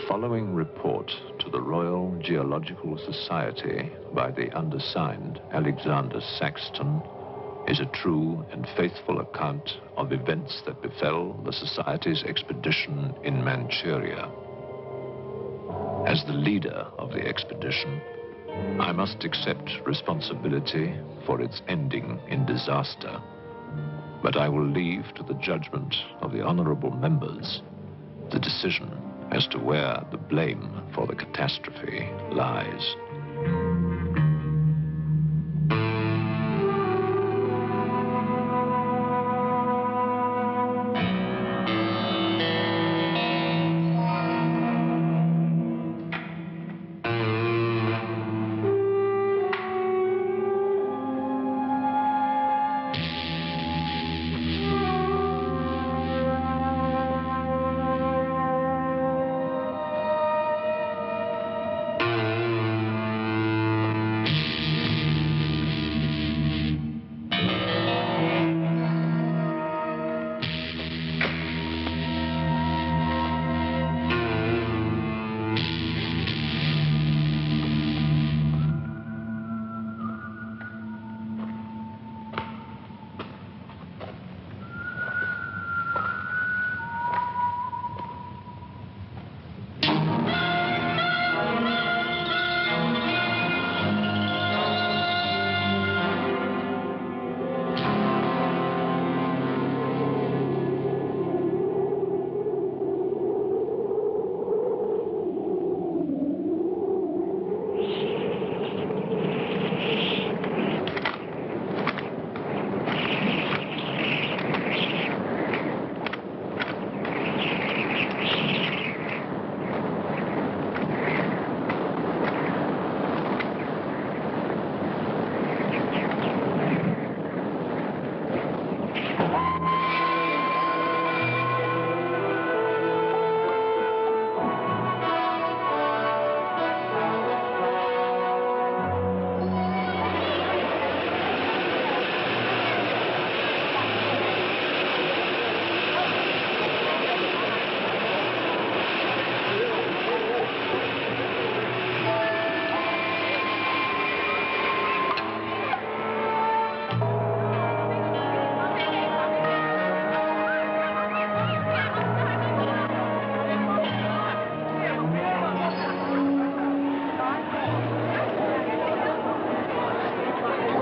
following report to the Royal Geological Society by the undersigned Alexander Saxton is a true and faithful account of events that befell the Society's expedition in Manchuria. As the leader of the expedition, I must accept responsibility for its ending in disaster. But I will leave to the judgment of the honorable members the decision as to where the blame for the catastrophe lies.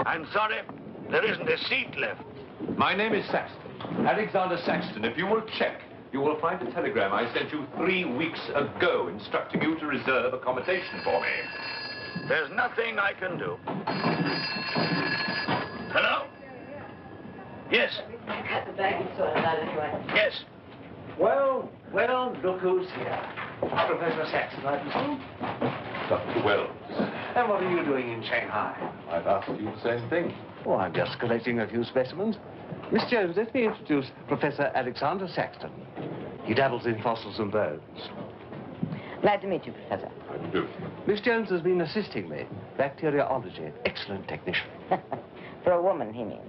I'm sorry, there isn't a seat left. My name is Saxton, Alexander Saxton. If you will check, you will find a telegram I sent you 3 weeks ago instructing you to reserve accommodation for me. There's nothing I can do. Hello? Yes. At the back, you saw that anyway. Yes. Well, look who's here. Professor Saxton, I presume? Dr. Wells. And what are you doing in Shanghai? I've asked you the same thing. Oh, I'm just collecting a few specimens. Miss Jones, let me introduce Professor Alexander Saxton. He dabbles in fossils and bones. Glad to meet you, Professor. How do you do? Miss Jones has been assisting me. Bacteriology. Excellent technician. For a woman, he means.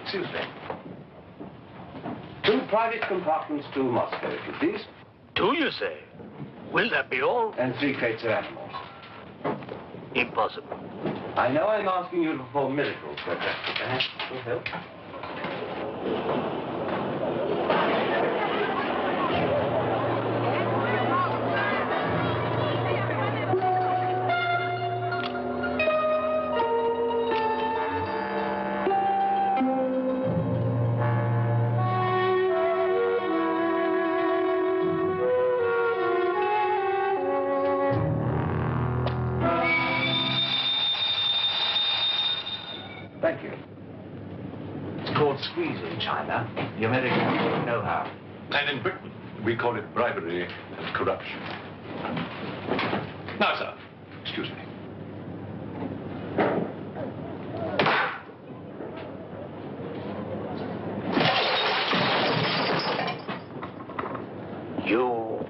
Excuse me. 2 private compartments to Moscow, if you please. 2, you say? Will that be all? And 3 crates of animals. Impossible. I know I'm asking you to perform miracles, but perhaps it will help. Thank you. It's called squeeze in China. The Americans don't know how. And in Britain, we call it bribery and corruption. Now, sir, excuse me. You...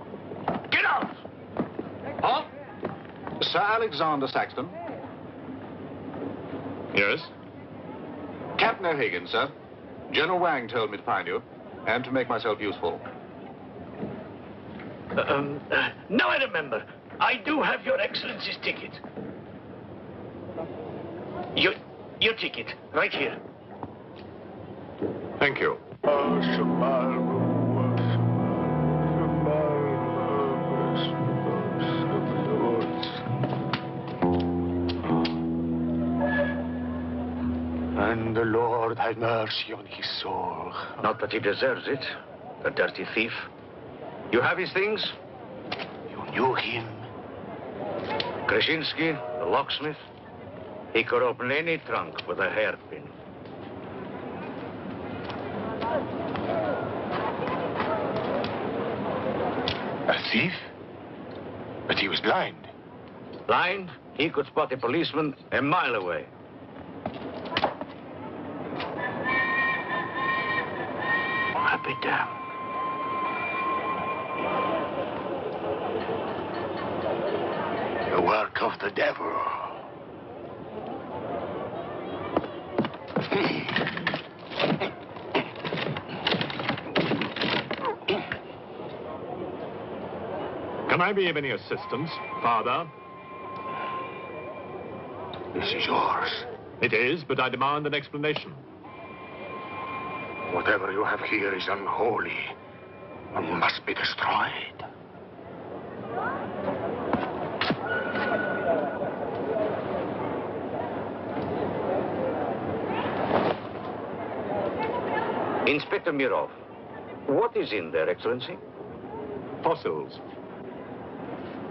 Get out! Huh? Sir Alexander Saxton? Yes? Captain O'Higgins, sir. General Wang told me to find you, and to make myself useful. Now I remember. I do have your Excellency's ticket. Your ticket, right here. Thank you. And the Lord have mercy on his soul. Not that he deserves it, the dirty thief. You have his things? You knew him? Krasinski, the locksmith? He could open any trunk with a hairpin. A thief? But he was blind. Blind? He could spot a policeman a mile away. I'll be damned. The work of the devil. Can I be of any assistance, Father? This is yours. It is, but I demand an explanation. Whatever you have here is unholy and must be destroyed. Inspector Mirov, what is in there, Excellency? Fossils.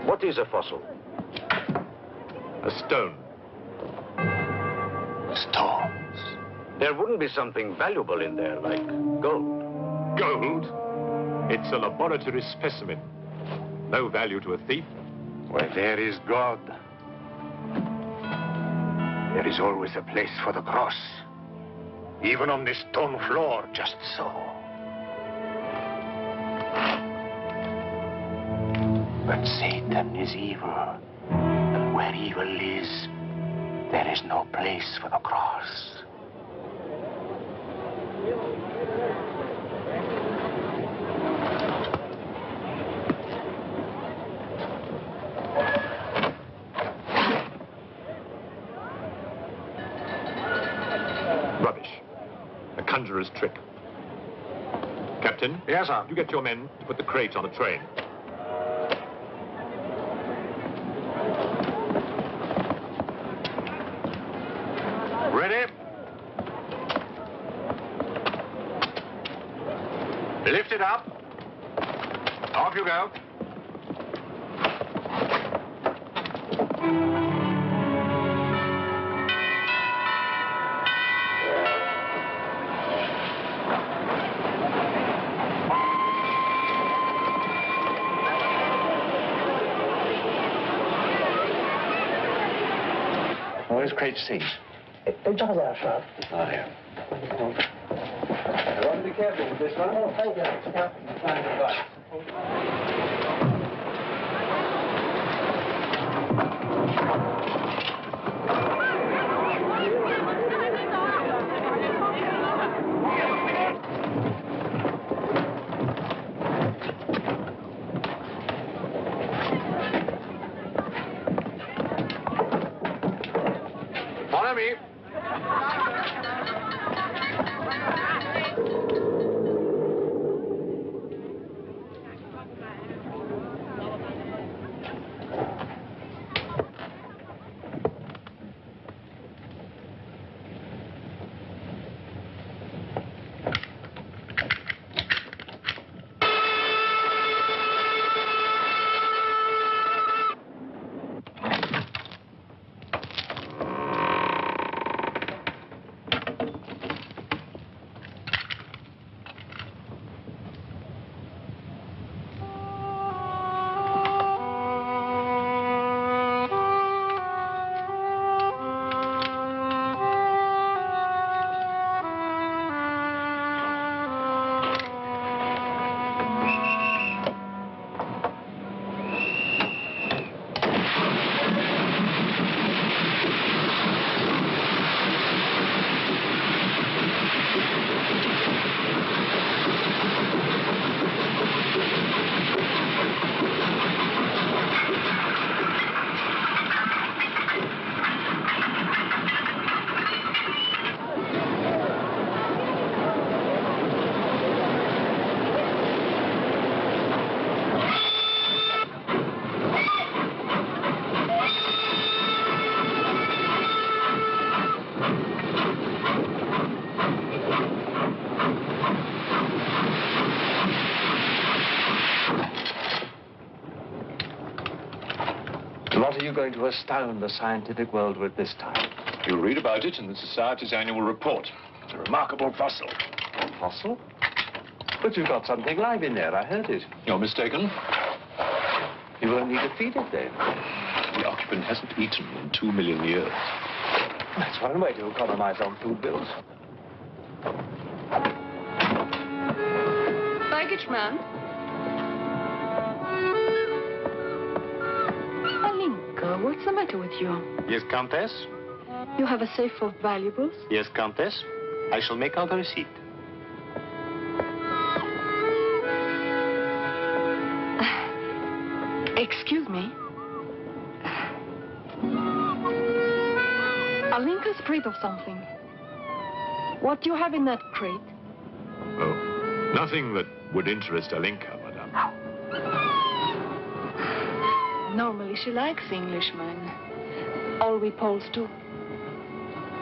What is a fossil? A stone. Stones. There wouldn't be something valuable in there, like gold. Gold? It's a laboratory specimen. No value to a thief. Where there is God, there is always a place for the cross. Even on this stone floor, just so. But Satan is evil. And where evil is, there is no place for the cross. Rubbish. A conjurer's trick. Captain? Yes, sir. You get your men to put the crate on a train. Ready? Lift it up. Off you go. Where's crate C? Just there, sir. Oh, here. I want to be careful with this one. Oh, thank you. Yeah. Follow me. are you going to astound the scientific world with this time? You'll read about it in the Society's annual report. It's a remarkable fossil. A fossil? But you've got something live in there, I heard it. You're mistaken. You won't need to feed it then. The occupant hasn't eaten in 2 million years. That's one way to economize on food bills. Baggage man. Alinka, what's the matter with you? Yes, Countess? You have a safe full of valuables? Yes, Countess. I shall make out a receipt. Excuse me. Alinka's afraid of something. What do you have in that crate? Oh, nothing that would interest Alinka, madame. Normally she likes Englishmen. All we Poles do.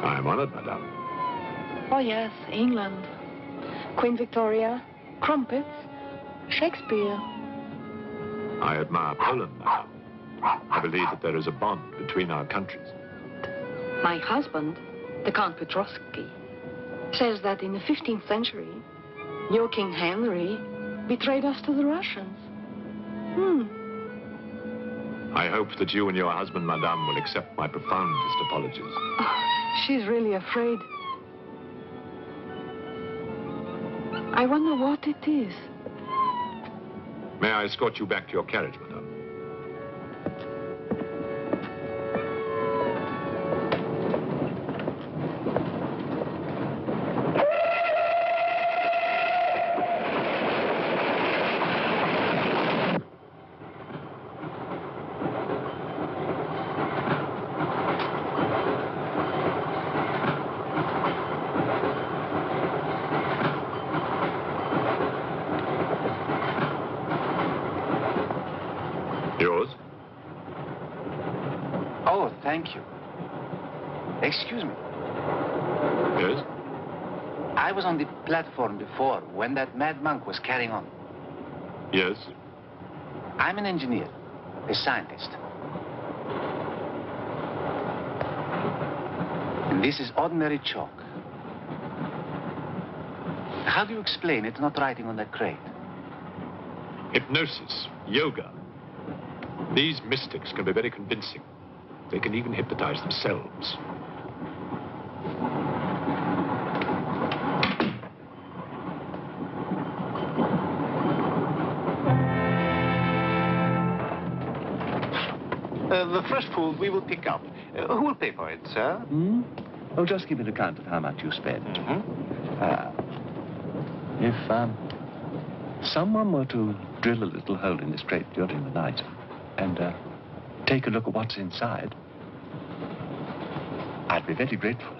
I am honored, madame. Oh yes, England. Queen Victoria, crumpets, Shakespeare. I admire Poland, madame. I believe that there is a bond between our countries. My husband, the Count Petrovsky, says that in the 15th century, your King Henry betrayed us to the Russians. I hope that you and your husband, madame, will accept my profoundest apologies. Oh, she's really afraid. I wonder what it is. May I escort you back to your carriage, madame? Yours? Oh, thank you. Excuse me. Yes? I was on the platform before when that mad monk was carrying on. Yes? I'm an engineer, a scientist. And this is ordinary chalk. How do you explain it's not writing on that crate? Hypnosis, yoga. These mystics can be very convincing. They can even hypnotize themselves. The fresh food we will pick up. Who will pay for it, sir? Oh, just give an account of how much you spent. If someone were to drill a little hole in this crate during the night and take a look at what's inside, I'd be very grateful.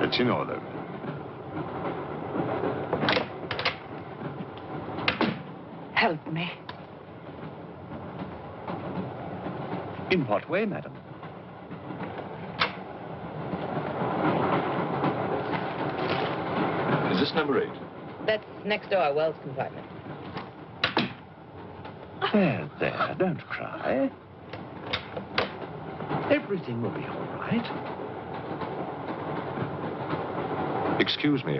It's in order. Help me. In what way, madam? Is this number 8? That's next door, Wells compartment. There, don't cry. Everything will be all right. Excuse me.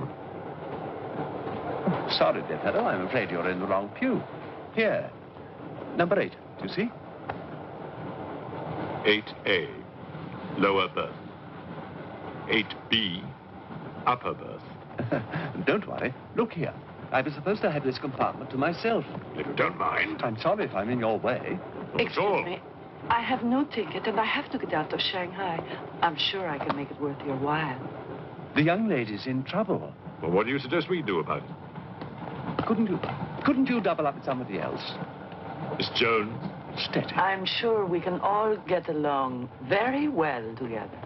Sorry, dear fellow, I'm afraid you're in the wrong pew. Here, number 8, do you see? 8A, lower berth. 8B, upper berth. Don't worry. Look here. I was supposed to have this compartment to myself. If you don't mind. I'm sorry if I'm in your way. Not at all. Excuse me. I have no ticket, and I have to get out of Shanghai. I'm sure I can make it worth your while. The young lady's in trouble. Well, what do you suggest we do about it? Couldn't you double up with somebody else? Miss Jones? Steady. I'm sure we can all get along very well together.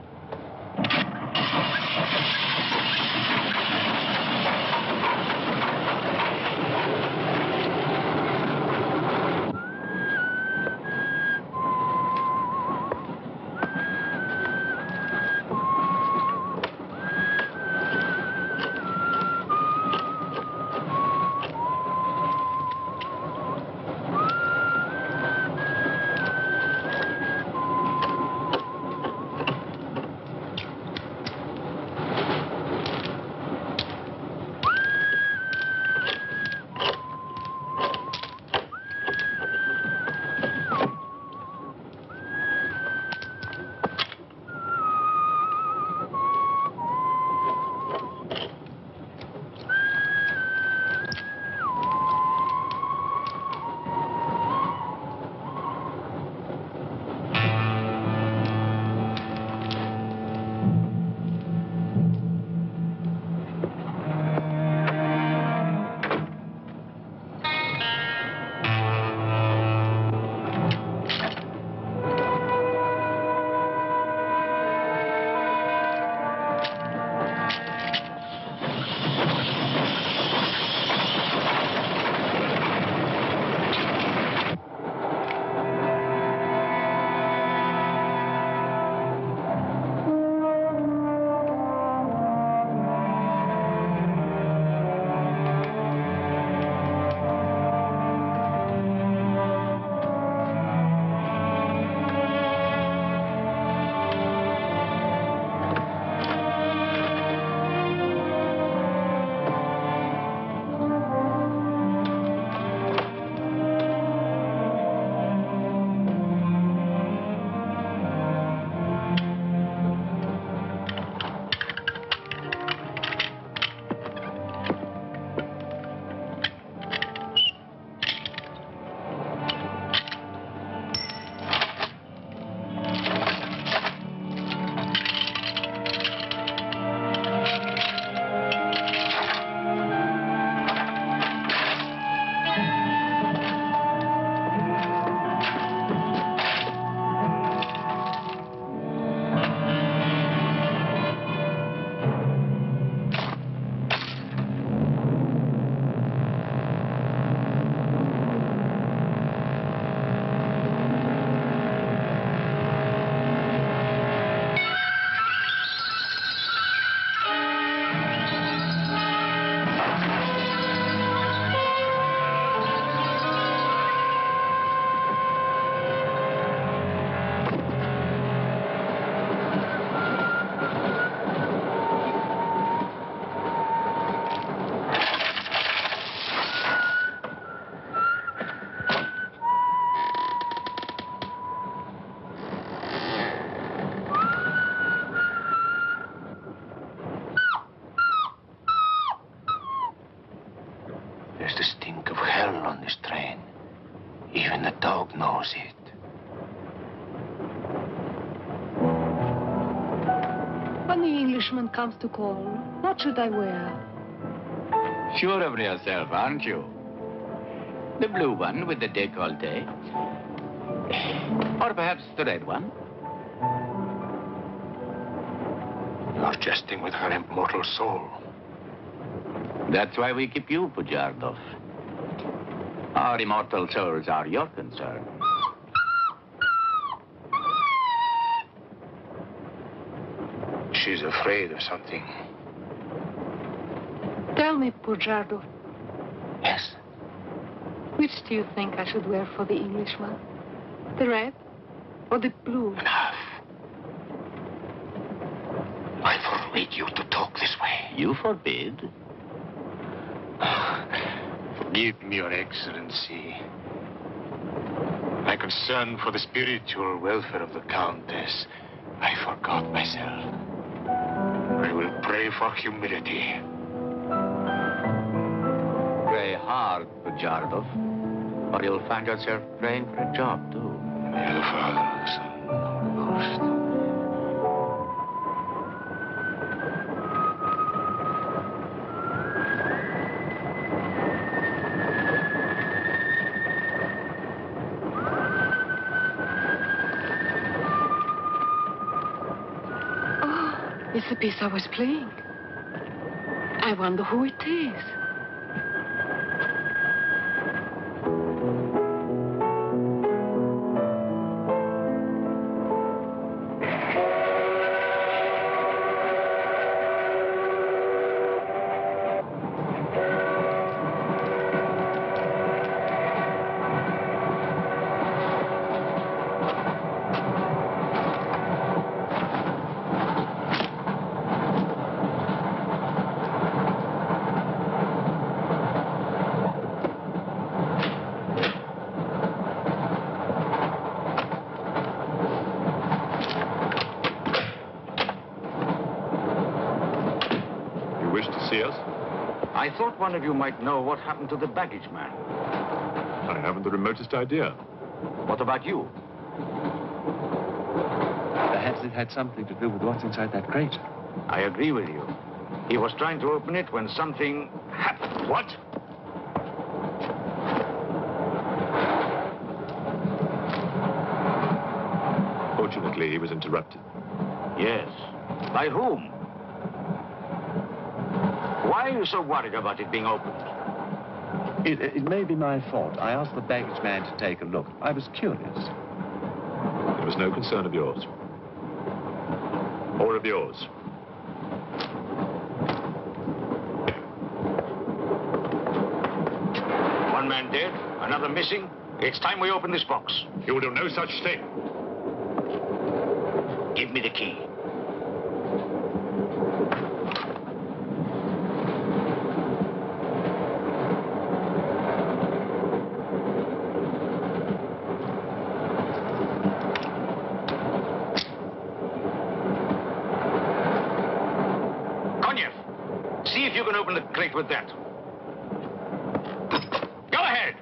When the Englishman comes to call, what should I wear? Sure of yourself, aren't you? The blue one with the décolleté. Or perhaps the red one. You're jesting with her immortal soul. That's why we keep you, Pujardov. Our immortal souls are your concern. She's afraid of something. Tell me, Pujardov, Yes. which do you think I should wear for the Englishman? The red or the blue? Enough. I forbid you to talk this way. You forbid? Forgive me, Your Excellency. My concern for the spiritual welfare of the Countess, I forgot myself. I will pray for humility. Pray hard, Pujardov, or you'll find yourself praying for a job, too. In the name of the Father, the Son, and the Holy Ghost. It's the piece I was playing. I wonder who it is. I thought one of you might know what happened to the baggage man. I haven't the remotest idea. What about you? Perhaps it had something to do with what's inside that crate. I agree with you. He was trying to open it when something happened. What? Fortunately, he was interrupted. Yes. By whom? Why are you so worried about it being opened? It may be my fault. I asked the baggage man to take a look. I was curious. It was no concern of yours. Or of yours. One man dead, another missing. It's time we open this box. You will do no such thing. Give me the key. See if you can open the crate with that. Go ahead.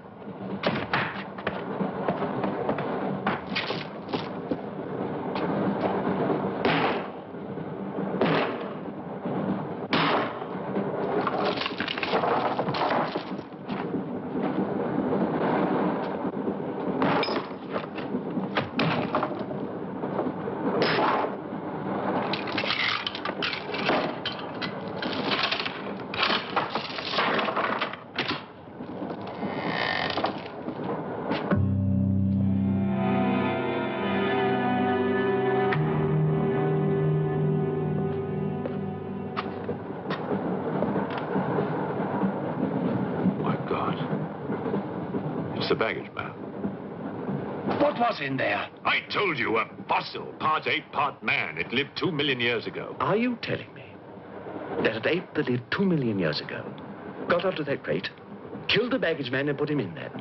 The baggage man. What was in there? I told you, a fossil, part ape, part man. It lived 2 million years ago. Are you telling me that an ape that lived 2 million years ago got onto that crate, killed the baggage man and put him in there,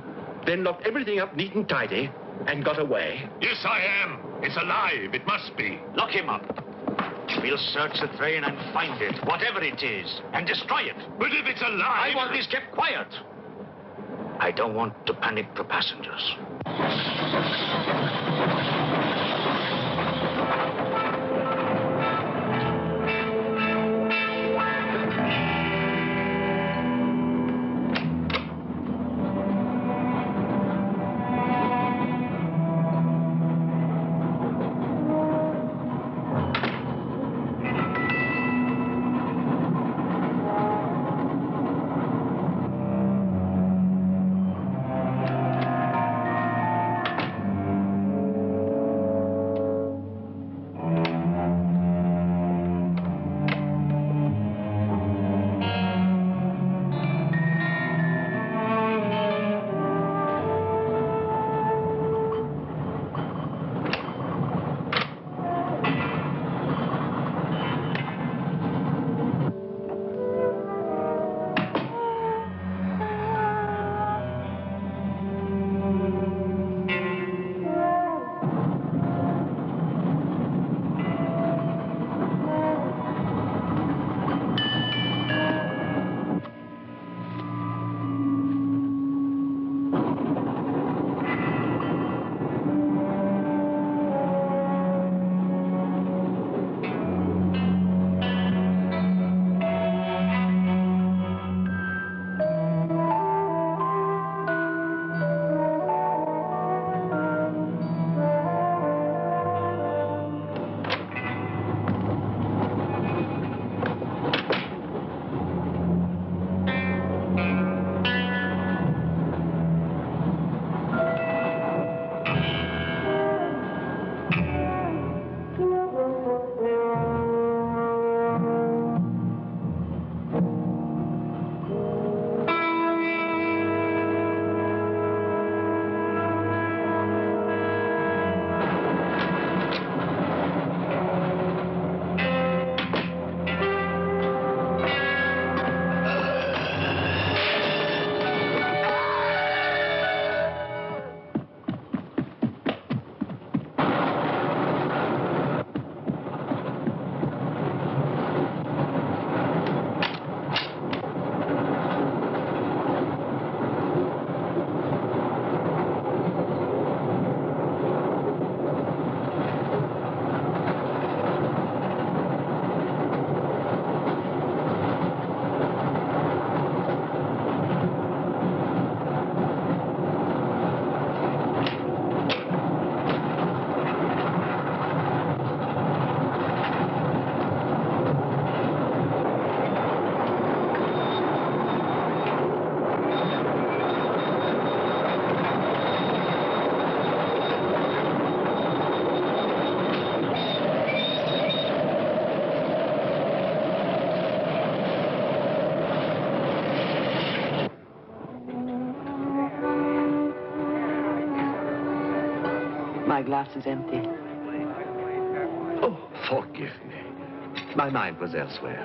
then locked everything up neat and tidy and got away? Yes, I am. It's alive. It must be. Lock him up. We'll search the train and find it, whatever it is, and destroy it. But if it's alive... I want this kept quiet. I don't want to panic the passengers. my glass is empty. Oh, forgive me. My mind was elsewhere.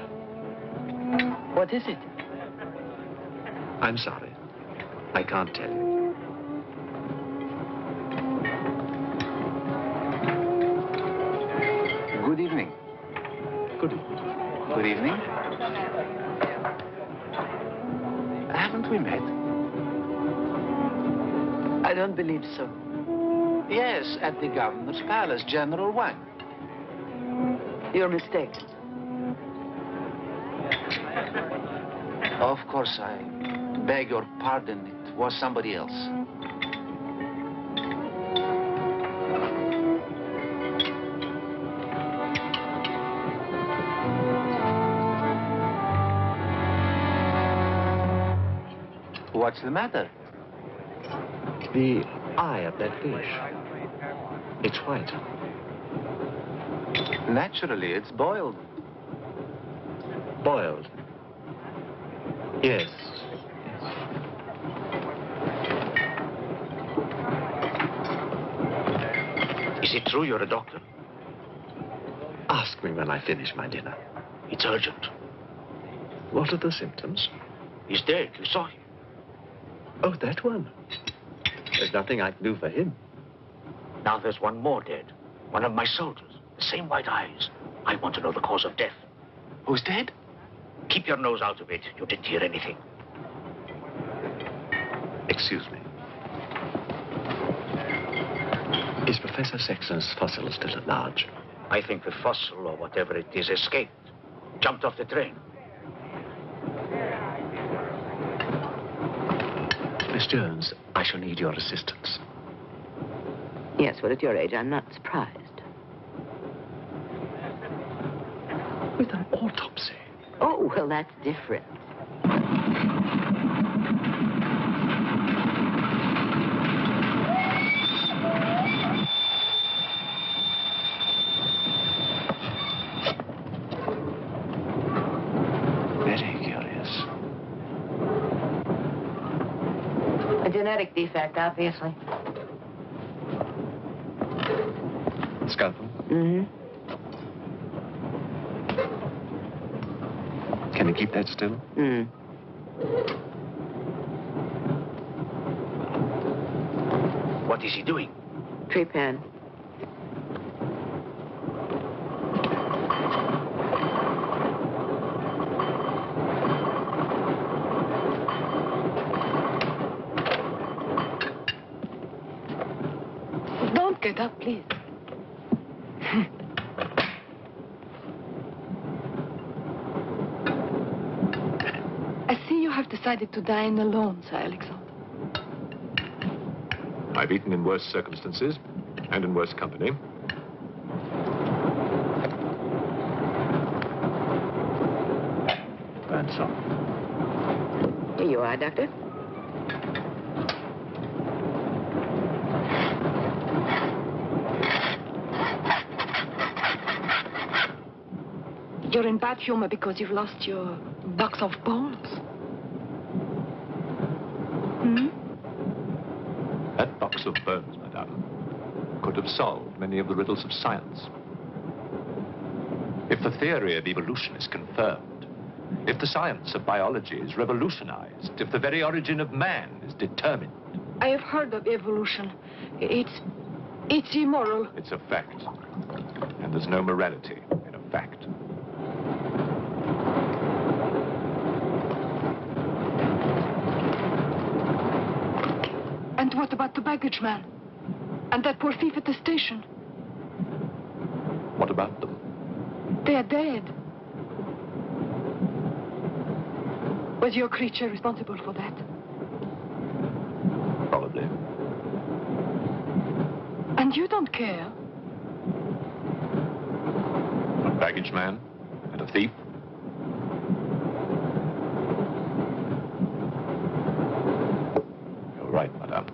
What is it? I'm sorry. I can't tell you. Good evening. Good evening. Good evening. Haven't we met? I don't believe so. Yes, at the governor's palace, General Wang. You're mistaken. Of course, I beg your pardon. It was somebody else. What's the matter? The eye of that fish. It's white. Naturally, it's boiled. Boiled. Yes. Is it true you're a doctor? Ask me when I finish my dinner. It's urgent. What are the symptoms? He's dead. You saw him. Oh, that one. There's nothing I can do for him. Now there's one more dead. One of my soldiers. The same white eyes. I want to know the cause of death. Who's dead? Keep your nose out of it. You didn't hear anything. Excuse me. Is Professor Sexton's fossil still at large? I think the fossil, or whatever it is, escaped. Jumped off the train. Miss Jones, I shall need your assistance. Yes, well, at your age, I'm not surprised. With an autopsy. Oh, well, that's different. Very curious. A genetic defect, obviously. Scalpel? Mm-hmm. Can you keep that still? What is he doing? Trepan. Don't get up, please. I see you have decided to dine alone, Sir Alexander. I've eaten in worse circumstances and in worse company. Ransom. Here you are, Doctor. You're in bad humor because you've lost your box of balls. That box of bones, madame, could have solved many of the riddles of science. If the theory of evolution is confirmed, if the science of biology is revolutionized, if the very origin of man is determined. I have heard of evolution. It's immoral. It's a fact. And there's no morality in a fact. And what about the baggage man? And that poor thief at the station? What about them? They are dead. Was your creature responsible for that? Probably. And you don't care? A baggage man and a thief. You're right, madame.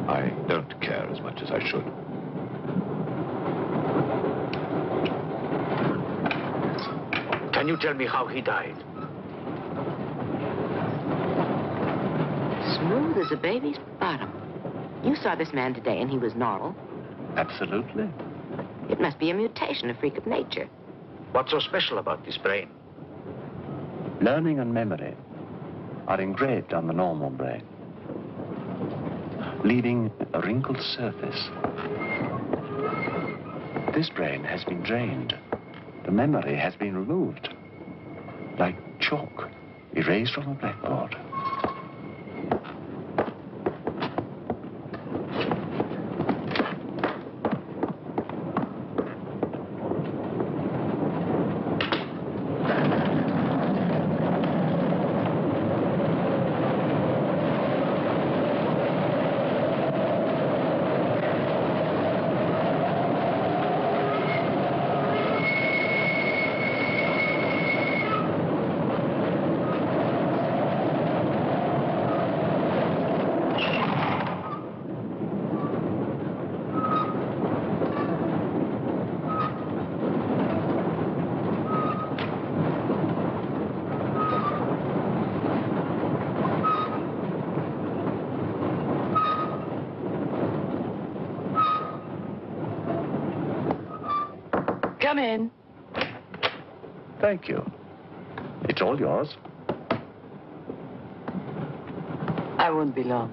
I don't care as much as I should. Can you tell me how he died? Smooth as a baby's bottom. You saw this man today and he was normal. Absolutely. It must be a mutation, a freak of nature. What's so special about this brain? Learning and memory are engraved on the normal brain, leaving a wrinkled surface. This brain has been drained. The memory has been removed, like chalk erased from a blackboard. Come in. Thank you. It's all yours. I won't be long.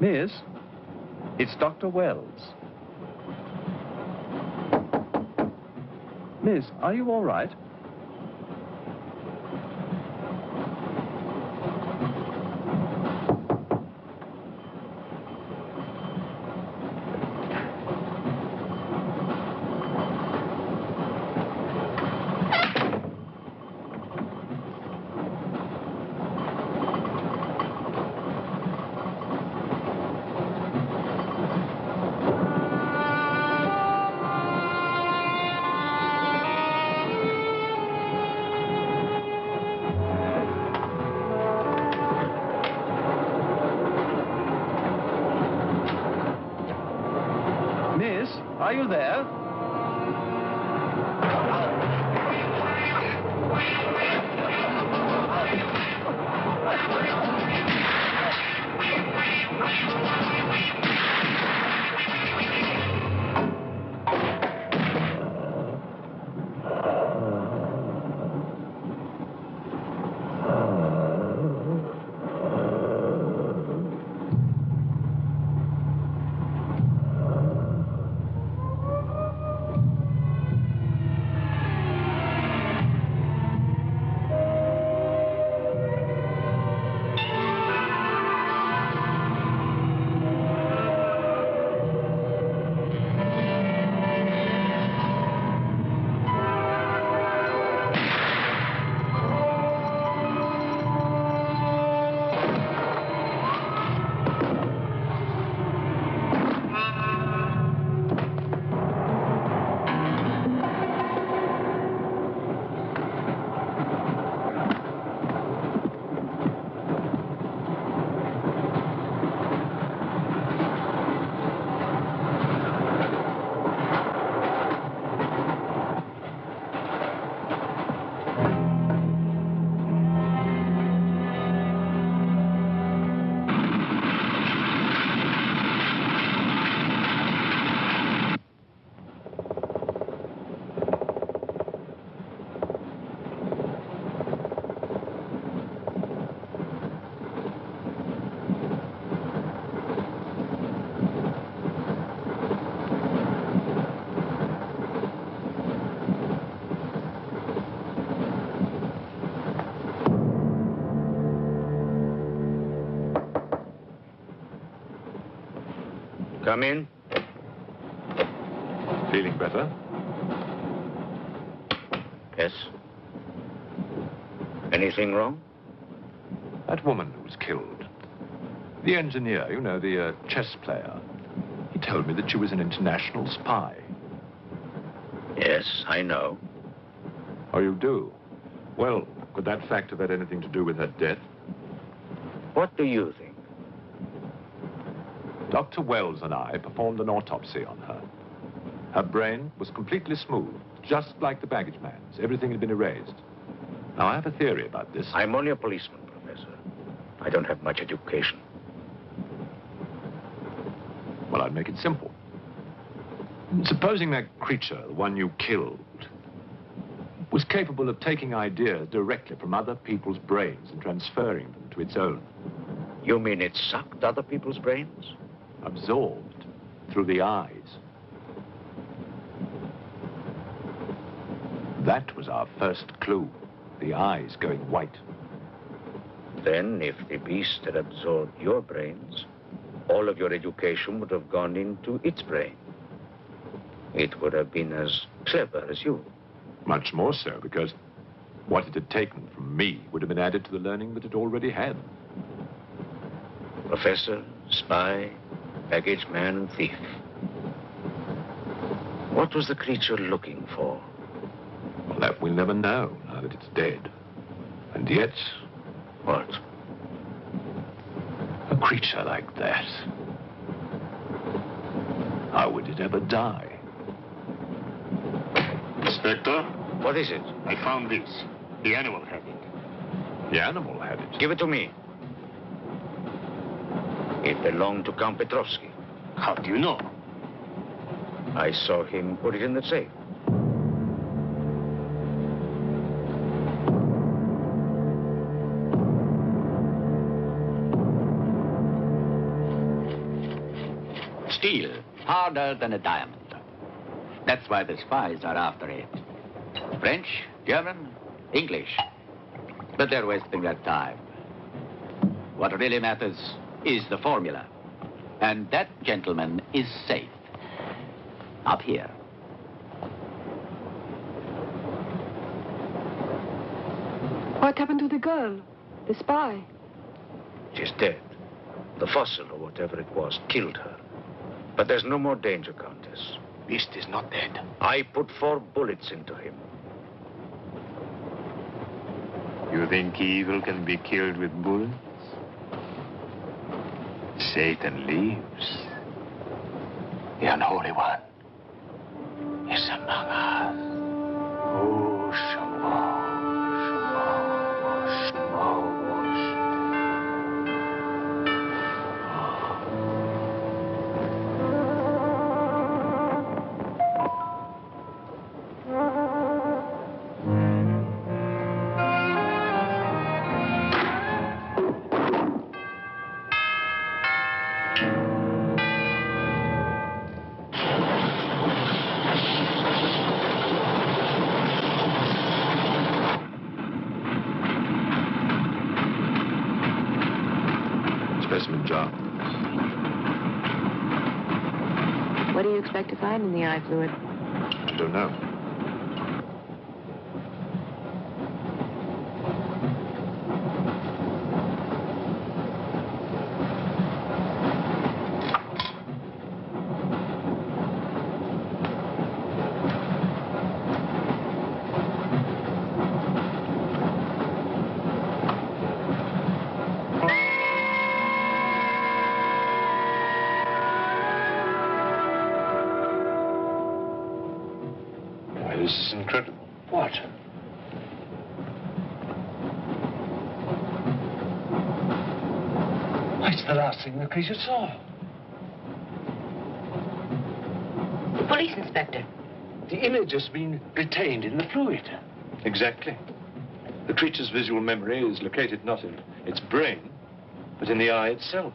Miss, it's Dr. Wells. Miss, are you all right? Are you there? Come in. Feeling better? Yes. Anything wrong? That woman who was killed. The engineer, you know, the chess player. He told me that she was an international spy. Yes, I know. Oh, you do? Well, could that fact have had anything to do with her death? What do you think? Dr. Wells and I performed an autopsy on her. Her brain was completely smooth, just like the baggage man's. Everything had been erased. Now, I have a theory about this. I'm only a policeman, Professor. I don't have much education. Well, I'd make it simple. Supposing that creature, the one you killed, was capable of taking ideas directly from other people's brains and transferring them to its own. You mean it sucked other people's brains? Absorbed through the eyes. That was our first clue. The eyes going white. Then, if the beast had absorbed your brains, all of your education would have gone into its brain. It would have been as clever as you. Much more so, because what it had taken from me would have been added to the learning that it already had. Professor, spy, baggage man, and thief. What was the creature looking for? Well, that we'll never know, now that it's dead. And yet... What? A creature like that. How would it ever die? Inspector? What is it? I found this. The animal had it. The animal had it. Give it to me. It belonged to Count Petrovsky. How do you know? I saw him put it in the safe. Steel, harder than a diamond. That's why the spies are after it. French, German, English. But they're wasting their time. What really matters is the formula. And that, gentleman, is safe. Up here. What happened to the girl? The spy? She's dead. The fossil, or whatever it was, killed her. But there's no more danger, Countess. Beast is not dead. I put 4 bullets into him. You think evil can be killed with bullets? Satan lives. The Unholy One is among us. Oh, Shamo, Shamo, Shamo, Specimen jar. What do you expect to find in the eye fluid? I don't know. This is incredible. What? It's the last thing the creature saw. The police inspector. The image has been retained in the fluid. Exactly. The creature's visual memory is located not in its brain, but in the eye itself.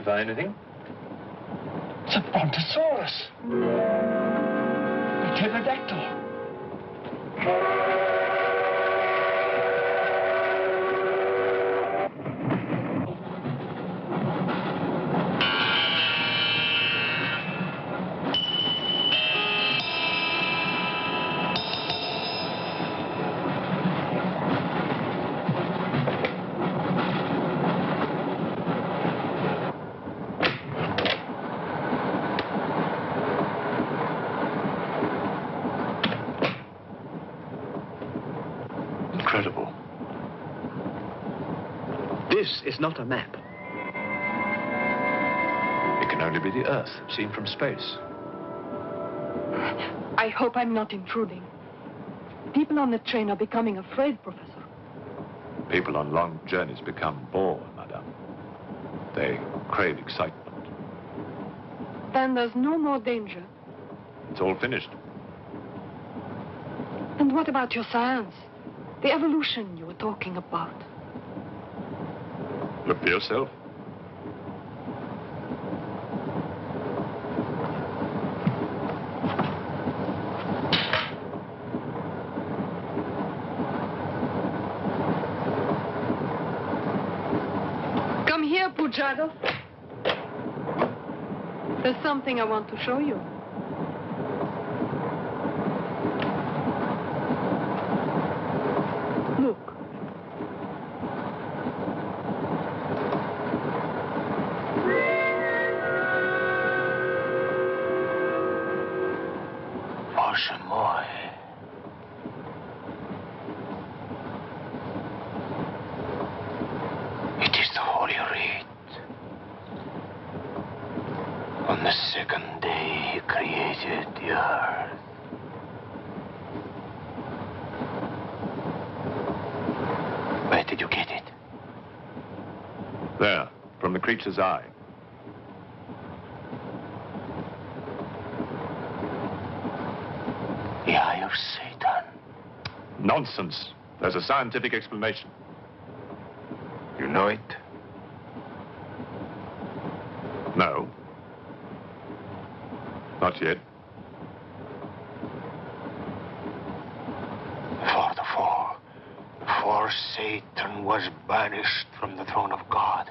identify anything? It's a brontosaurus. A pterodactyl. Incredible. This is not a map. It can only be the Earth, seen from space. I hope I'm not intruding. People on the train are becoming afraid, Professor. People on long journeys become bored, madame. They crave excitement. Then there's no more danger. It's all finished. And what about your science? The evolution you were talking about. Look for yourself. Come here, Pujado. There's something I want to show you. Look. Bоже мой. It is the Holy Rite. On the second day, he created the earth. Where did you get it? There, from the creature's eye. The eye of Satan. Nonsense. There's a scientific explanation. You know it? No. Not yet. Before Satan was banished from the throne of God,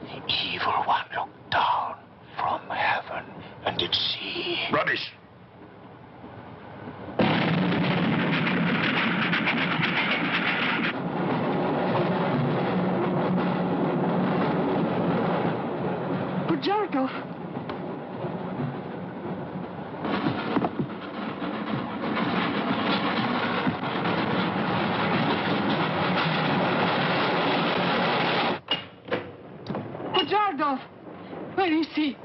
the evil one looked down from heaven and did see... Rubbish! Pujardov. Pujardov. Where is he?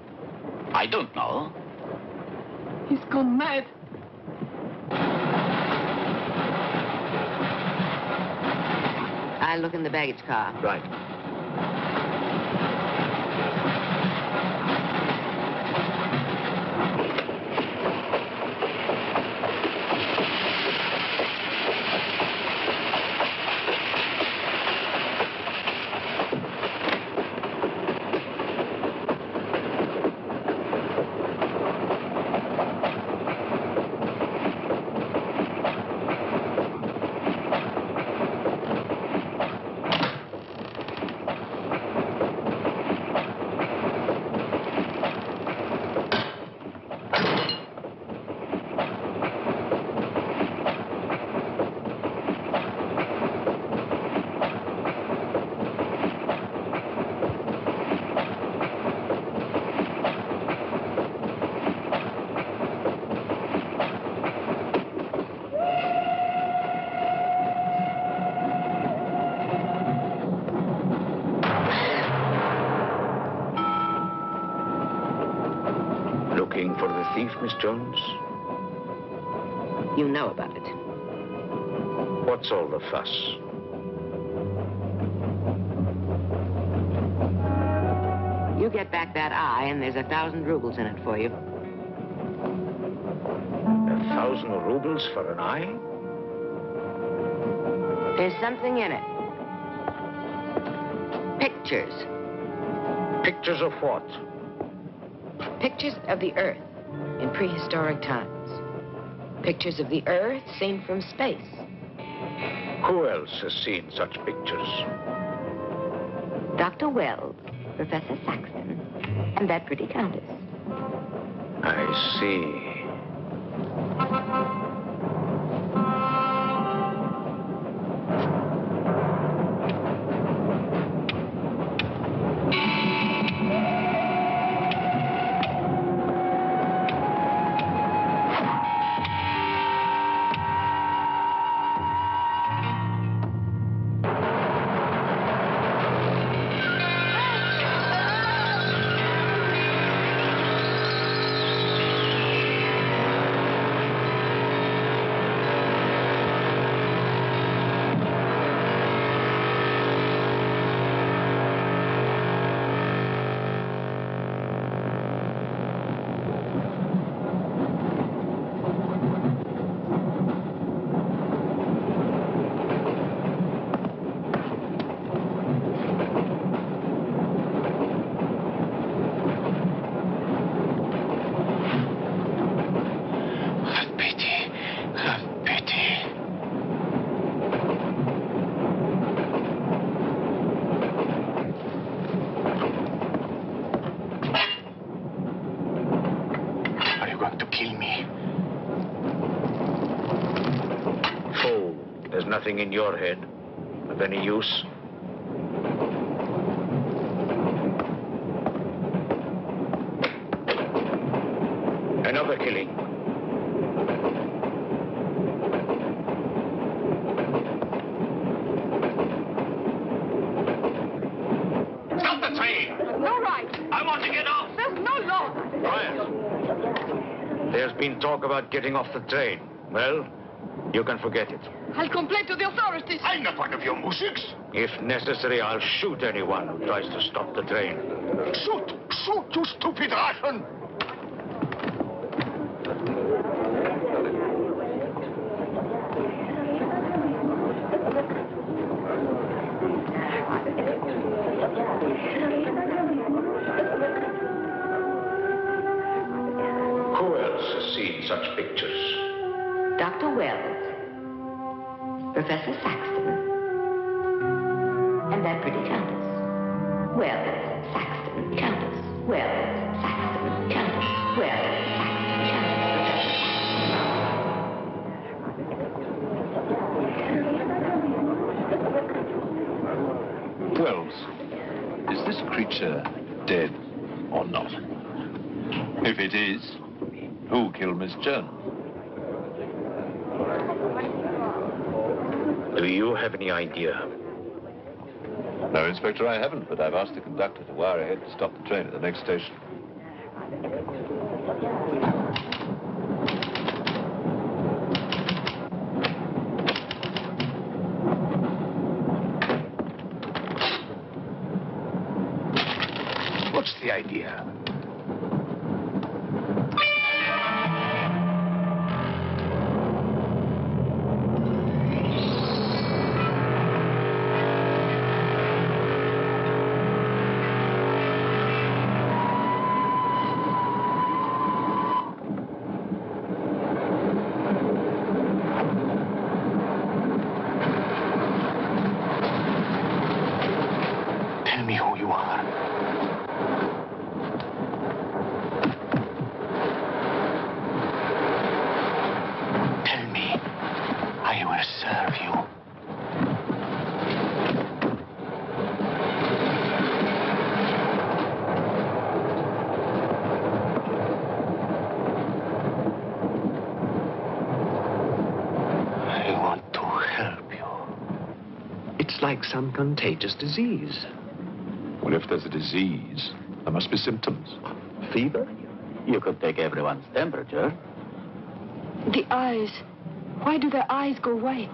I don't know. He's gone mad. I'll look in the baggage car. Right. Looking for the thief, Miss Jones? You know about it. What's all the fuss? You get back that eye, and there's 1,000 rubles in it for you. 1,000 rubles for an eye? There's something in it. Pictures. Pictures of what? Pictures of the Earth in prehistoric times. Pictures of the Earth seen from space. Who else has seen such pictures? Dr. Wells, Professor Saxton, and that pretty countess. I see. Nothing in your head of any use. Another killing. Stop the train! No right. I want to get off. There's no law. Quiet. There's been talk about getting off the train. Well, you can forget it. I'll complain to the authorities. I'm not one of your musics. If necessary, I'll shoot anyone who tries to stop the train. Shoot! Shoot, you stupid Russian! Who else has seen such pictures? Dr. Wells, Professor Saxton, and that pretty countess. Wells, Saxton, countess. Wells, Saxton, countess. Wells, Saxton, countess. Wells, is this creature dead or not? If it is, who killed Miss Jones? Do you have any idea? No, Inspector, I haven't, but I've asked the conductor to wire ahead to stop the train at the next station. What's the idea? Like some contagious disease. Well, if there's a disease, there must be symptoms. Fever? You could take everyone's temperature. The eyes. Why do their eyes go white?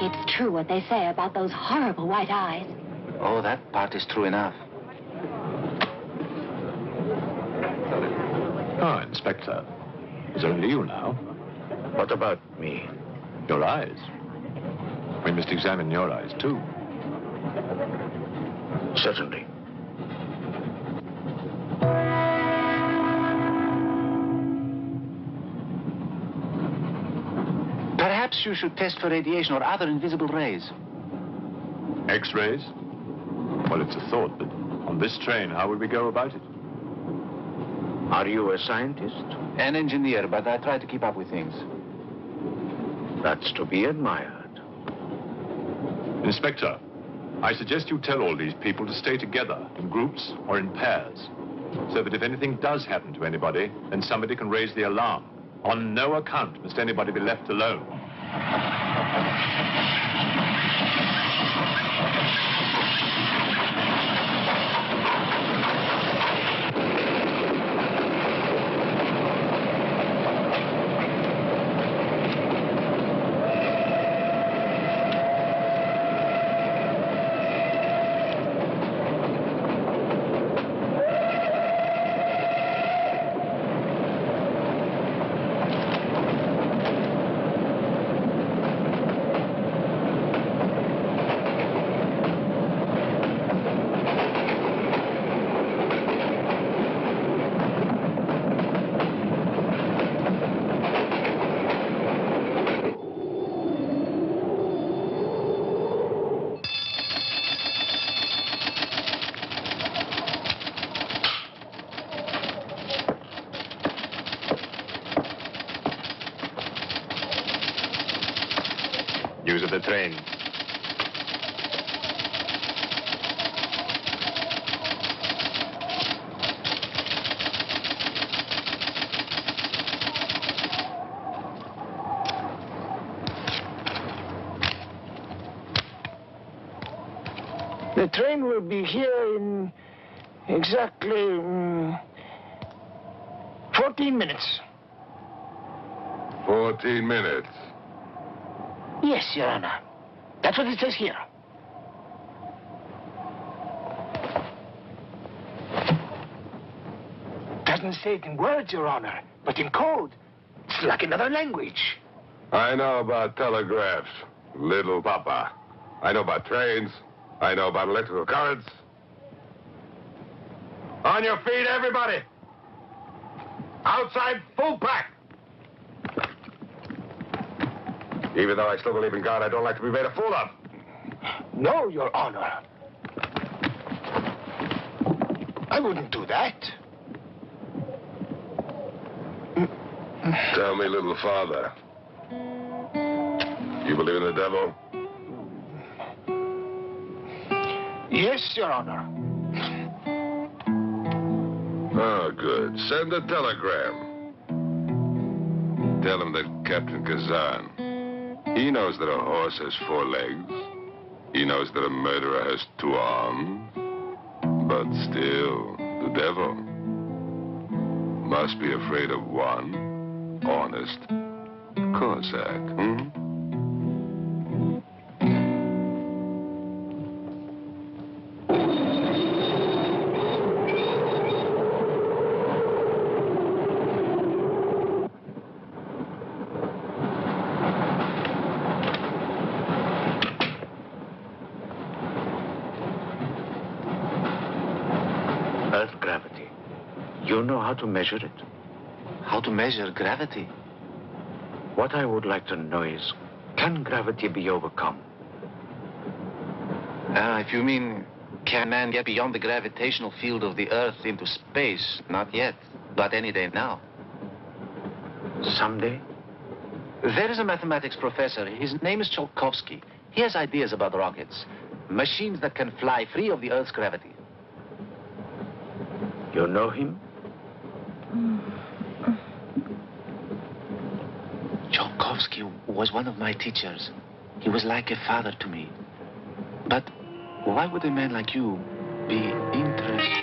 it's true what they say about those horrible white eyes. Oh, that part is true enough. Oh, Inspector. It's only you now. What about me? Your eyes. We must examine your eyes, too. Certainly. Perhaps you should test for radiation or other invisible rays. X-rays? Well, it's a thought, but on this train, how would we go about it? Are you a scientist? An engineer, but I try to keep up with things. That's to be admired. Inspector, I suggest you tell all these people to stay together, in groups or in pairs, so that if anything does happen to anybody, then somebody can raise the alarm. On no account must anybody be left alone. Use of the train. The train will be here in exactly 14 minutes. 14 minutes. Yes, Your Honor. That's what it says here. Doesn't say it in words, Your Honor, but in code. It's like another language. I know about telegraphs, little papa. I know about trains. I know about electrical currents. On your feet, everybody. Outside, full pack. Even though I still believe in God, I don't like to be made a fool of. No, Your Honor. I wouldn't do that. Tell me, little father. You believe in the devil? Yes, Your Honor. Oh, good. Send a telegram. Tell him that Captain Kazan, he knows that a horse has 4 legs. He knows that a murderer has 2 arms. But still, the devil must be afraid of one honest Cossack. Earth gravity. You know how to measure it? How to measure gravity? What I would like to know is, can gravity be overcome? If you mean, can man get beyond the gravitational field of the Earth into space? Not yet, but any day now. Someday? There is a mathematics professor. His name is Tsiolkovsky. He has ideas about rockets. Machines that can fly free of the Earth's gravity. You know him? Tsiolkovsky was one of my teachers. He was like a father to me. But why would a man like you be interested?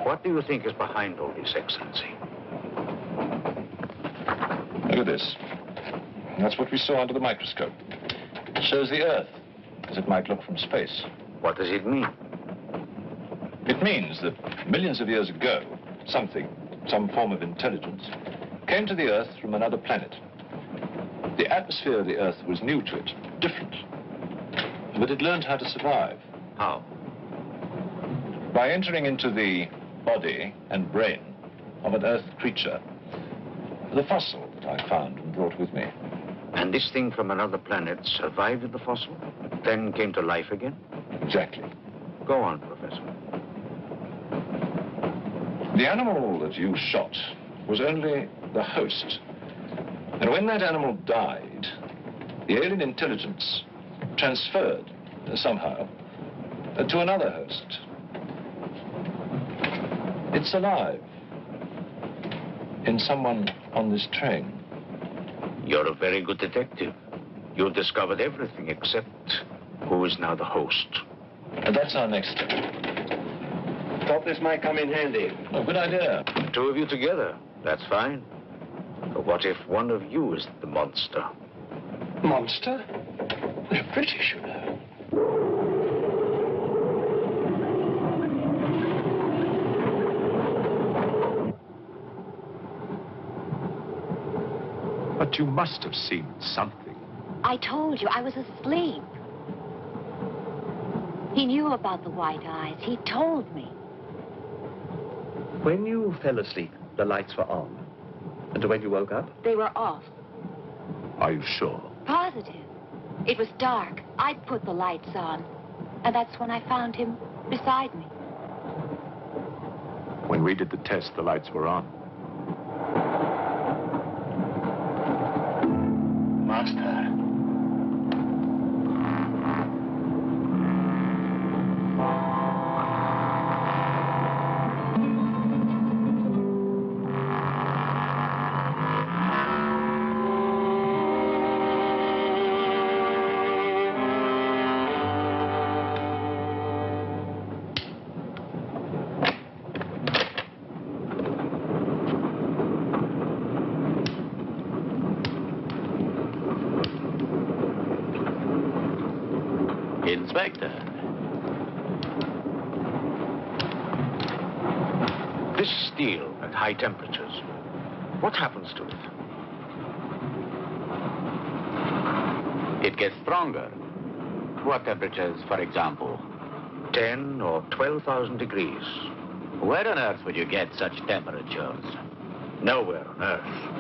What do you think is behind all this, Excellency? Look at this. That's what we saw under the microscope. It shows the Earth as it might look from space. What does it mean? It means that millions of years ago, some form of intelligence, came to the Earth from another planet. The atmosphere of the Earth was new to it, different. But it learned how to survive. How? By entering into the body and brain of an Earth creature. The fossil that I found and brought with me. And this thing from another planet survived the fossil, then came to life again? Exactly. Go on, Professor. The animal that you shot was only the host. And when that animal died, the alien intelligence transferred somehow to another host. It's alive in someone on this train. You're a very good detective. You discovered everything except who is now the host. And that's our next step. Thought this might come in handy. Oh, good idea. The two of you together, that's fine. But what if one of you is the monster? Monster? They're British, you know. But you must have seen something. I told you, I was asleep. He knew about the white eyes. He told me. When you fell asleep, the lights were on. And when you woke up? They were off. Are you sure? Positive. It was dark. I put the lights on. And that's when I found him beside me. When we did the test, the lights were on. Master. Inspector. This steel at high temperatures, what happens to it? It gets stronger. What temperatures, for example? 10 or 12,000 degrees. Where on earth would you get such temperatures? Nowhere on earth.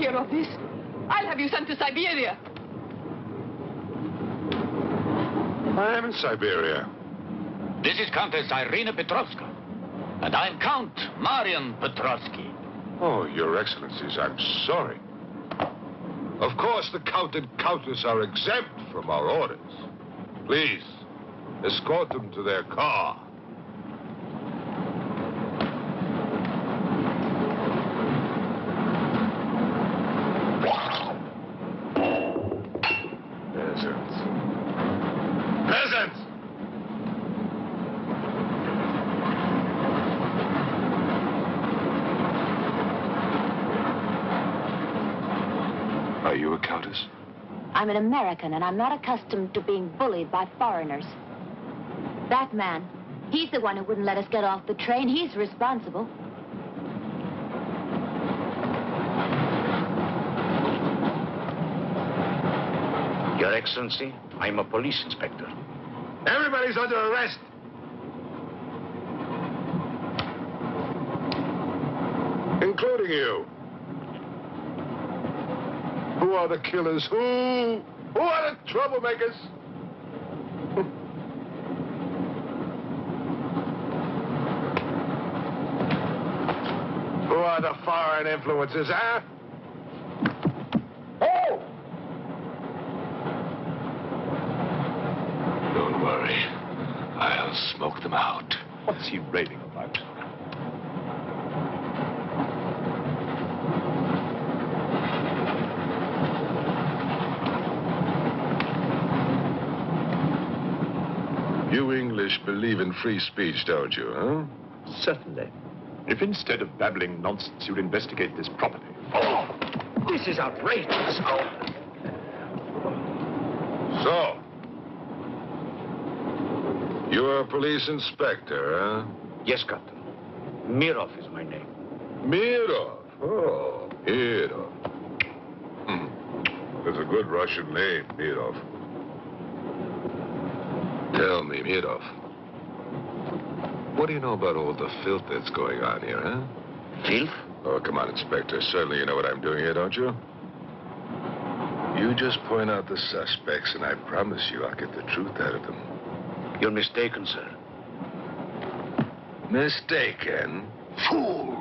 Of this, I'll have you sent to Siberia. I am in Siberia. This is Countess Irina Petrovska. And I'm Count Marian Petrovsky. Oh, Your Excellencies, I'm sorry. Of course, the Count and Countess are exempt from our orders. Please, escort them to their car. Peasants! Are you a countess? I'm an American, and I'm not accustomed to being bullied by foreigners. That man, he's the one who wouldn't let us get off the train. He's responsible. Your Excellency, I'm a police inspector. Everybody's under arrest. Including you. Who are the killers? Who are the troublemakers? Who are the foreign influences, huh? Oh! Don't worry. I'll smoke them out. What's he raving about? You English believe in free speech, don't you, huh? Certainly. If instead of babbling nonsense, you'd investigate this properly. Oh, this is outrageous. Oh. So, you're a police inspector, huh? Yes, Captain. Mirov is my name. Mirov? Oh, Mirov. That's a good Russian name, Mirov. Tell me, Mirov, what do you know about all the filth that's going on here, huh? Filth? Oh, come on, Inspector. Certainly you know what I'm doing here, don't you? You just point out the suspects, and I promise you I'll get the truth out of them. You're mistaken, sir. Mistaken? Fool!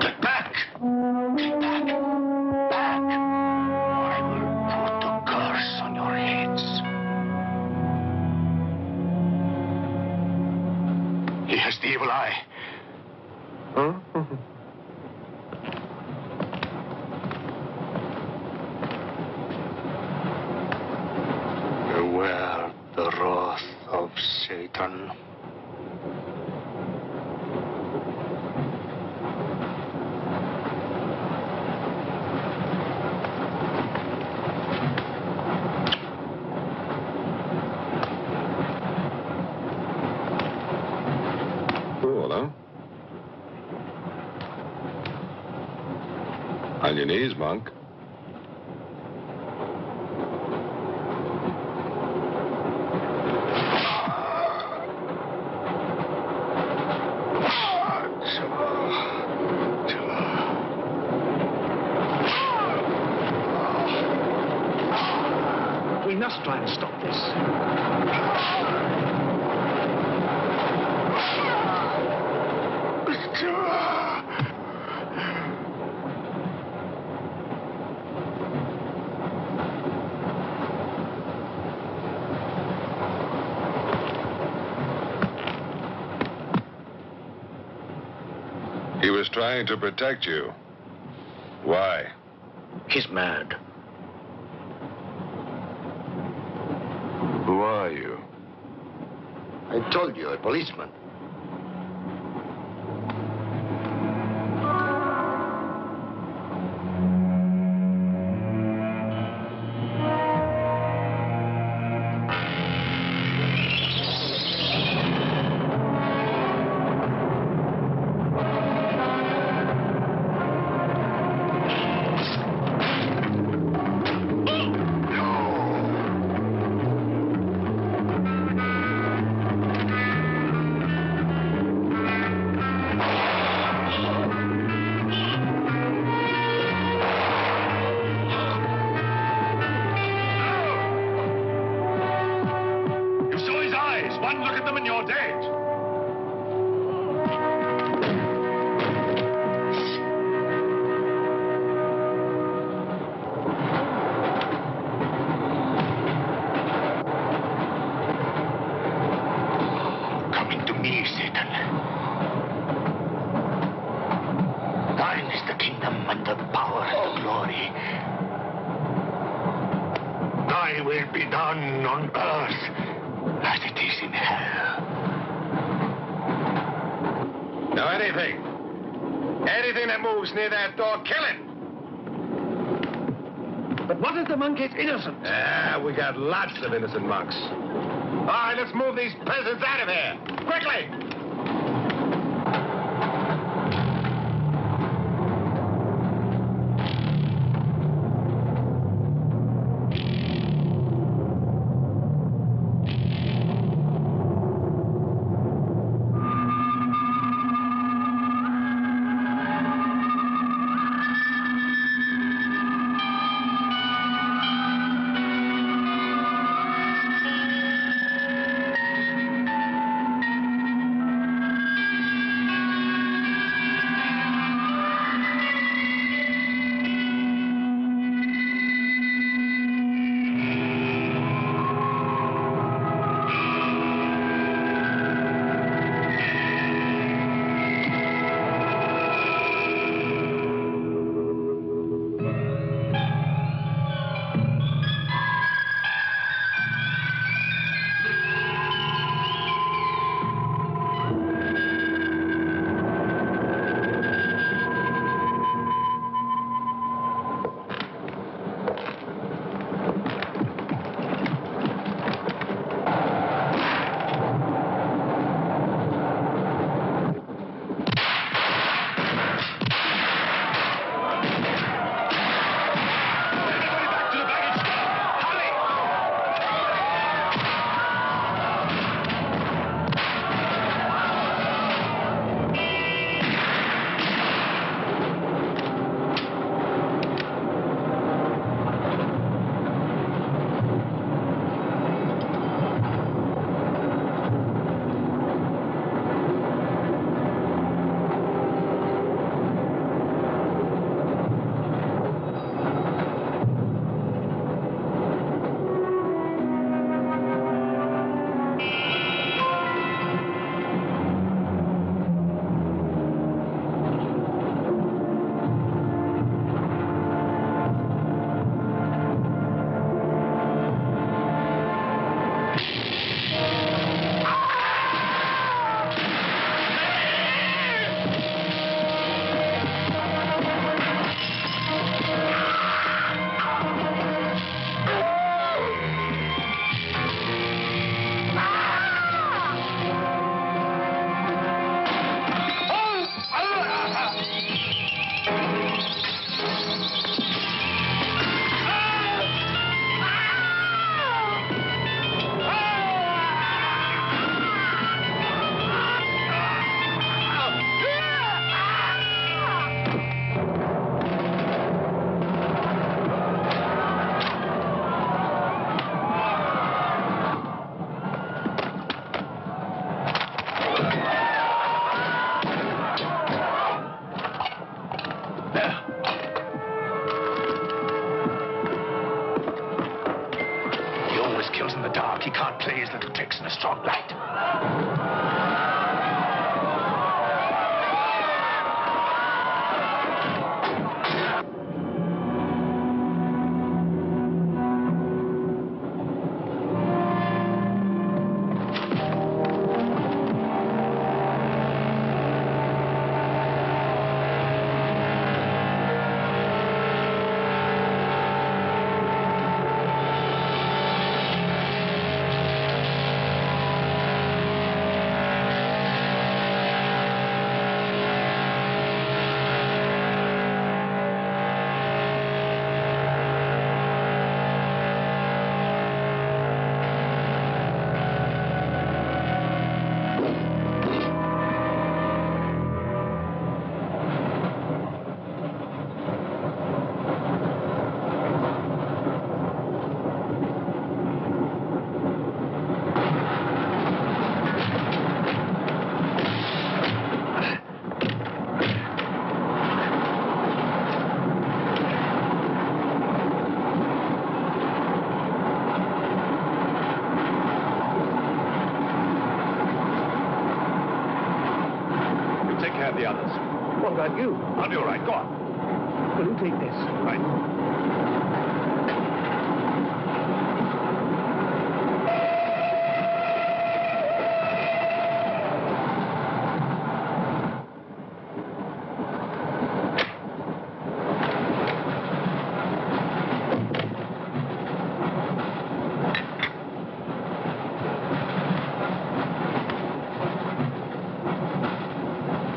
Get back! Get back! Back! Or I will put a curse on your heads. He has the evil eye. Huh? Beware the wrath of Satan. Cool, huh? On your knees, monk. We must try and stop this. He was trying to protect you. Why? He's mad. Who are you? I told you, a policeman. Anything that moves near that door, kill it! But what if the monk is innocent? We got lots of innocent monks. All right, let's move these peasants out of here. Quickly! But he can't play his little tricks in a strong light. The others. What about you? I'll be all right. Go on. Will you take this? Right.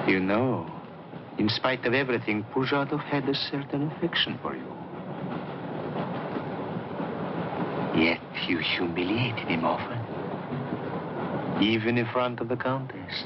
You know, in spite of everything, Pujadov had a certain affection for you. Yet you humiliated him often, even in front of the Countess.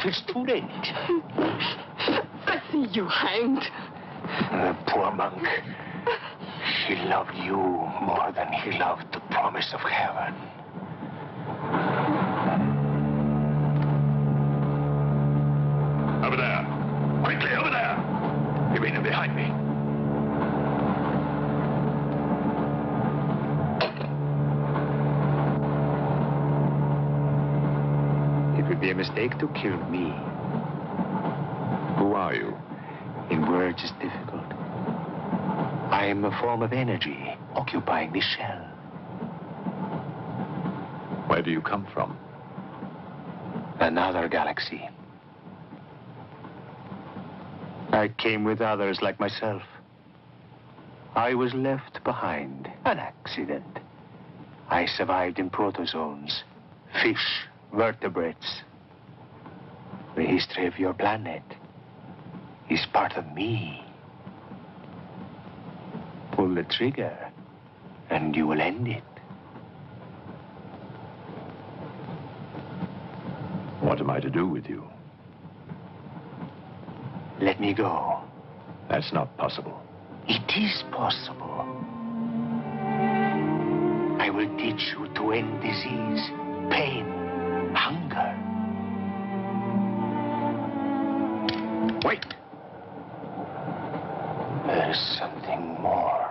It's too late. I see you hanged. The poor monk. He loved you more than he loved the promise of heaven. Over there. Quickly, over there. You mean them behind me? It would be a mistake to kill me. Who are you? In words, it's difficult. I am a form of energy occupying this shell. Where do you come from? Another galaxy. I came with others like myself. I was left behind. An accident. I survived in protozoans, fish, vertebrates. The history of your planet is part of me. Pull the trigger, and you will end it. What am I to do with you? Let me go. That's not possible. It is possible. I will teach you to end disease, pain, hunger. Wait. There is something more.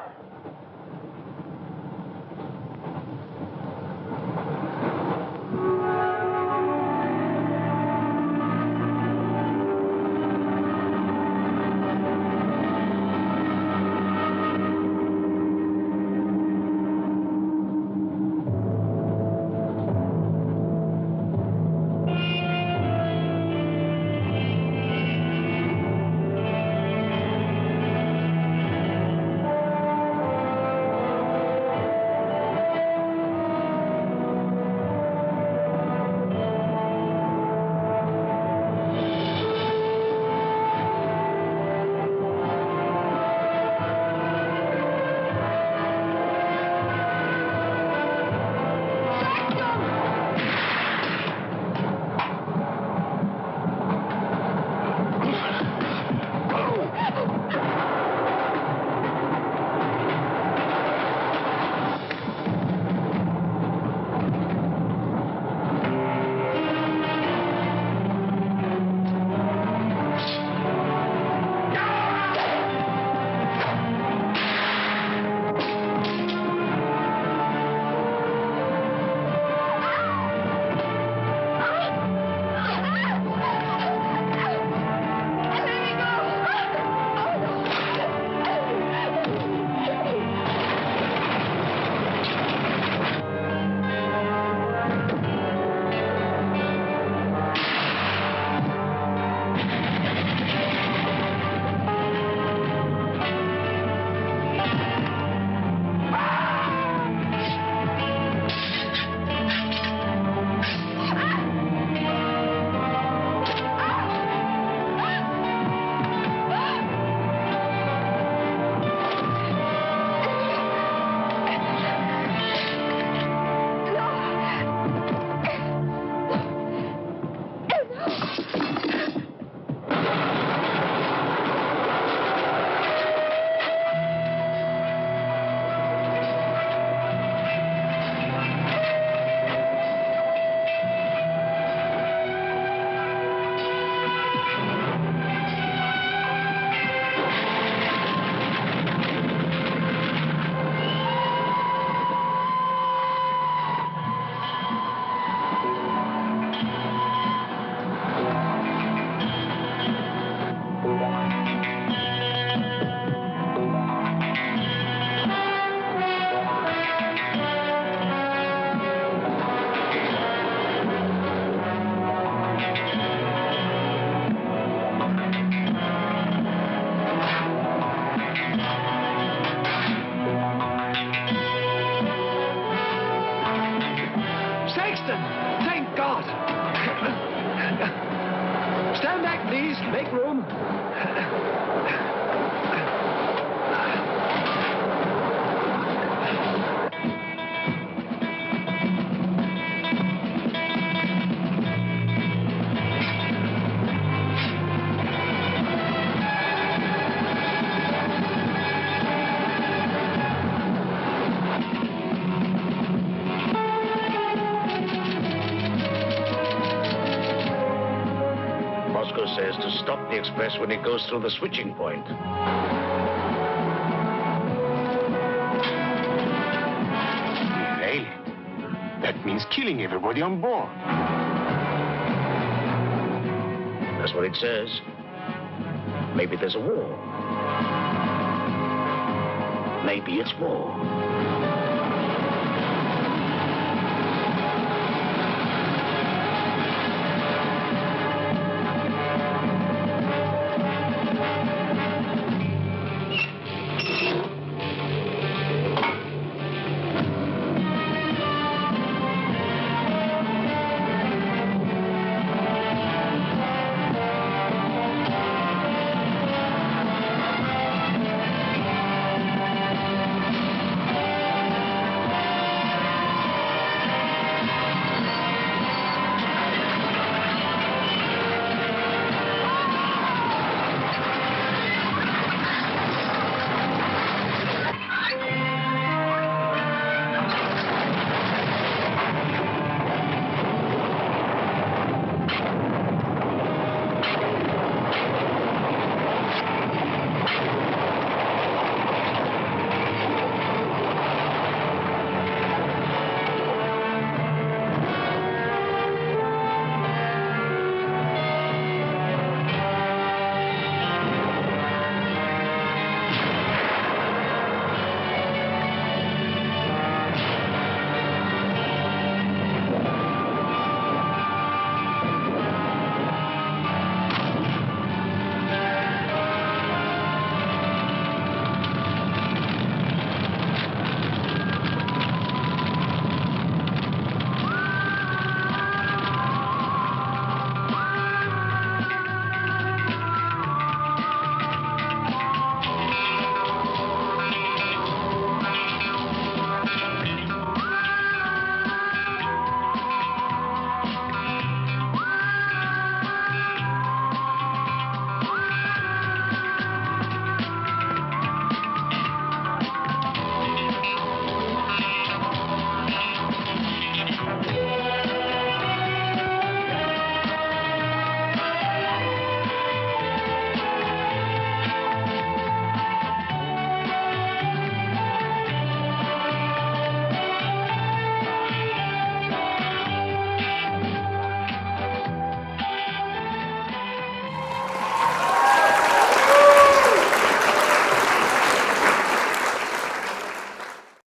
Stand back, please. Make room. Says to stop the express when it goes through the switching point. Derail it. That means killing everybody on board. That's what it says. Maybe there's a war. Maybe it's war.